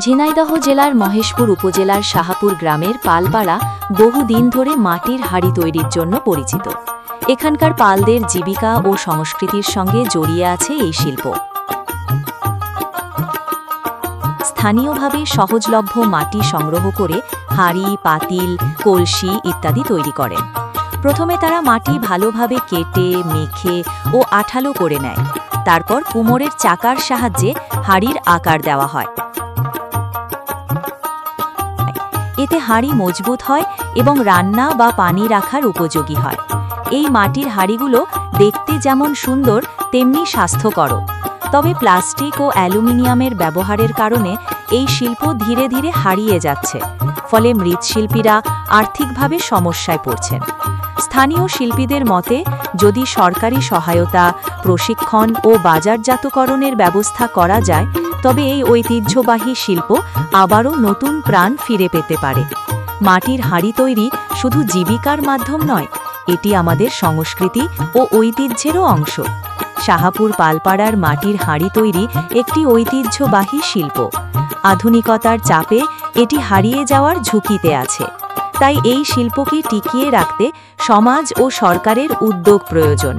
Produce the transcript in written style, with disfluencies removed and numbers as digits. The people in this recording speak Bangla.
ঝিনাইদহ জেলার মহেশপুর উপজেলার শাহাপুর গ্রামের পালপাড়া বহুদিন ধরে মাটির হাঁড়ি তৈরির জন্য পরিচিত। এখানকার পালদের জীবিকা ও সংস্কৃতির সঙ্গে জড়িয়ে আছে এই শিল্প। স্থানীয়ভাবে সহজলভ্য মাটি সংগ্রহ করে হাঁড়ি, পাতিল, কলসি ইত্যাদি তৈরি করেন। প্রথমে তারা মাটি ভালোভাবে কেটে, মেখে ও আঠালো করে নেয়। তারপর কুমোরের চাকার সাহায্যে হাঁড়ির আকার দেওয়া হয়। এতে হাঁড়ি মজবুত হয় এবং রান্না বা পানি রাখার উপযোগী হয়। এই মাটির হাঁড়িগুলো দেখতে যেমন সুন্দর তেমনি স্বাস্থ্যকরও। তবে প্লাস্টিক ও অ্যালুমিনিয়ামের ব্যবহারের কারণে এই শিল্প ধীরে ধীরে হারিয়ে যাচ্ছে। ফলে মৃৎশিল্পীরা আর্থিকভাবে সমস্যায় পড়ছেন। স্থানীয় শিল্পীদের মতে, যদি সরকারি সহায়তা, প্রশিক্ষণ ও বাজারজাতকরণের ব্যবস্থা করা যায়, তবে এই ঐতিহ্যবাহী শিল্প আবারও নতুন প্রাণ ফিরে পেতে পারে। মাটির হাঁড়ি তৈরি শুধু জীবিকার মাধ্যম নয়, এটি আমাদের সংস্কৃতি ও ঐতিহ্যেরও অংশ। শাহাপুর পালপাড়ার মাটির হাঁড়ি তৈরি একটি ঐতিহ্যবাহী শিল্প। আধুনিকতার চাপে এটি হারিয়ে যাওয়ার ঝুঁকিতে আছে। তাই এই শিল্পকে টিকিয়ে রাখতে সমাজ ও সরকারের উদ্যোগ প্রয়োজন।